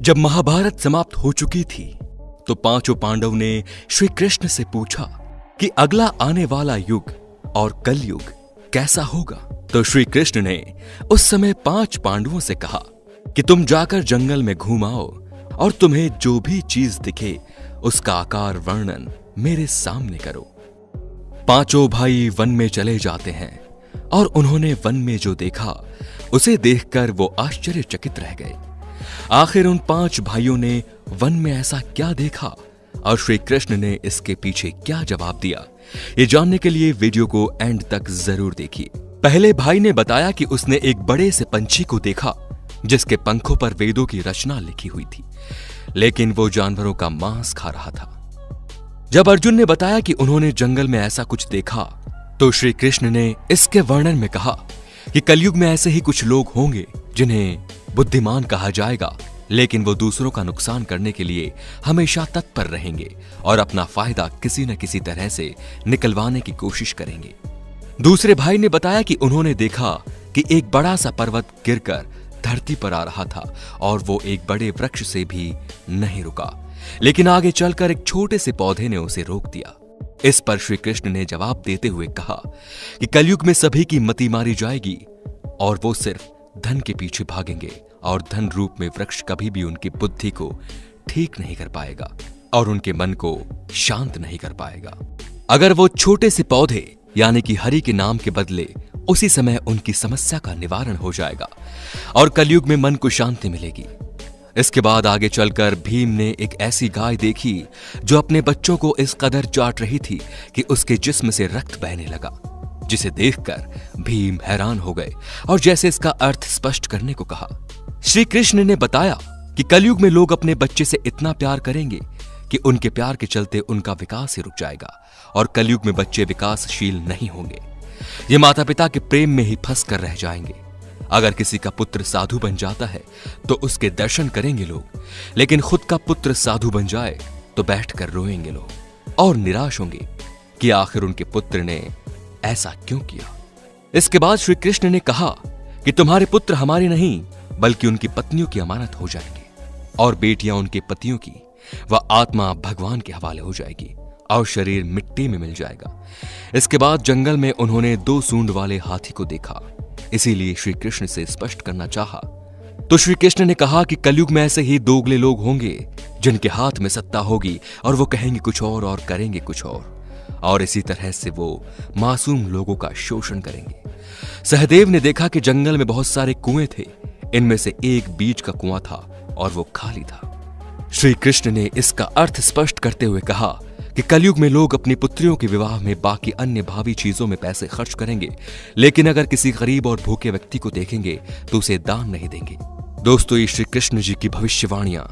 जब महाभारत समाप्त हो चुकी थी तो पांचों पांडव ने श्री कृष्ण से पूछा कि अगला आने वाला युग और कलयुग कैसा होगा। तो श्री कृष्ण ने उस समय 5 पांडवों से कहा कि तुम जाकर जंगल में घूम आओ और तुम्हें जो भी चीज दिखे उसका आकार वर्णन मेरे सामने करो। पांचों भाई वन में चले जाते हैं और उन्होंने वन में जो देखा उसे देखकर वो आश्चर्यचकित रह गए। आखिर उन 5 भाइयों ने वन में ऐसा क्या देखा और श्री कृष्ण ने इसके पीछे क्या जवाब दिया, ये जानने के लिए वीडियो को एंड तक जरूर देखिए। पहले भाई ने बताया कि उसने एक बड़े से पंछी को देखा जिसके पंखों पर वेदों की रचना लिखी हुई थी, लेकिन वो जानवरों का मांस खा रहा था। जब अर्जुन ने बताया कि उन्होंने जंगल में ऐसा कुछ देखा तो श्री कृष्ण ने इसके वर्णन में कहा कि कलयुग में ऐसे ही कुछ लोग होंगे जिन्हें बुद्धिमान कहा जाएगा, लेकिन वो दूसरों का नुकसान करने के लिए हमेशा तत्पर रहेंगे और अपना फायदा किसी न किसी तरह से निकलवाने की कोशिश करेंगे। दूसरे भाई ने बताया कि उन्होंने देखा कि एक बड़ा सा पर्वत गिरकर धरती पर आ रहा था और वो एक बड़े वृक्ष से भी नहीं रुका, लेकिन आगे चलकर एक छोटे से पौधे ने उसे रोक दिया। इस पर श्री कृष्ण ने जवाब देते हुए कहा कि कलयुग में सभी की मति मारी जाएगी और वो सिर्फ धन के पीछे भागेंगे और धन रूप में वृक्ष कभी भी उनकी बुद्धि को ठीक नहीं कर पाएगा और उनके मन को शांत नहीं कर पाएगा। अगर वो छोटे से पौधे यानी कि हरि के नाम के बदले उसी समय उनकी समस्या का निवारण हो जाएगा और कलयुग में मन को शांति मिलेगी। इसके बाद आगे चलकर भीम ने एक ऐसी गाय देखी जो अपने बच्चों को इस कदर चाट रही थी कि उसके जिस्म से रक्त बहने लगा, जिसे देखकर भीम हैरान हो गए और जैसे इसका अर्थ स्पष्ट करने को कहा। श्री कृष्ण ने बताया कि कलयुग में लोग अपने बच्चे से इतना प्यार करेंगे कि उनके प्यार के चलते उनका विकास ही रुक जाएगा और कलयुग में बच्चे विकासशील नहीं होंगे। ये माता पिता के प्रेम में ही फंस कर रह जाएंगे। अगर किसी का पुत्र साधु बन जाता है तो उसके दर्शन करेंगे लोग, लेकिन खुद का पुत्र साधु बन जाए तो बैठकर रोएंगे लोग और निराश होंगे कि आखिर उनके पुत्र ने ऐसा क्यों किया। इसके बाद श्री कृष्ण ने कहा कि तुम्हारे पुत्र हमारे नहीं बल्कि उनकी पत्नियों की अमानत हो जाएंगे और बेटियां उनके पतियों की, वह आत्मा भगवान के हवाले हो जाएगी और शरीर मिट्टी में मिल जाएगा। इसके बाद जंगल में उन्होंने 2 सूंड वाले हाथी को देखा, इसीलिए श्री कृष्ण से स्पष्ट करना चाहा। तो श्री कृष्ण ने कहा कि कलयुग में ऐसे ही दोगले लोग होंगे जिनके हाथ में सत्ता होगी और वो कहेंगे कुछ और करेंगे कुछ और इसी तरह से वो मासूम लोगों का शोषण करेंगे। सहदेव ने देखा कि जंगल में बहुत सारे कुएं थे, इनमें से एक बीच का कुआं था और वो खाली था। श्री कृष्ण ने इसका अर्थ स्पष्ट करते हुए कहा कि कलयुग में लोग अपनी पुत्रियों के विवाह में बाकी अन्य भावी चीजों में पैसे खर्च करेंगे, लेकिन अगर किसी गरीब और भूखे व्यक्ति को देखेंगे तो उसे दान नहीं देंगे। दोस्तों, ये श्री कृष्ण जी की भविष्यवाणियां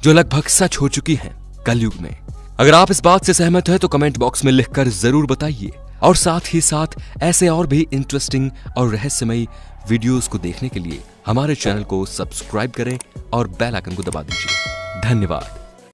जो लगभग सच हो चुकी हैं कलयुग में। अगर आप इस बात से सहमत हैं तो कमेंट बॉक्स में लिखकर जरूर बताइए और साथ ही साथ ऐसे और भी इंटरेस्टिंग और रहस्यमयी वीडियोस को देखने के लिए हमारे चैनल को सब्सक्राइब करें और बेल आइकन को दबा दीजिए। धन्यवाद।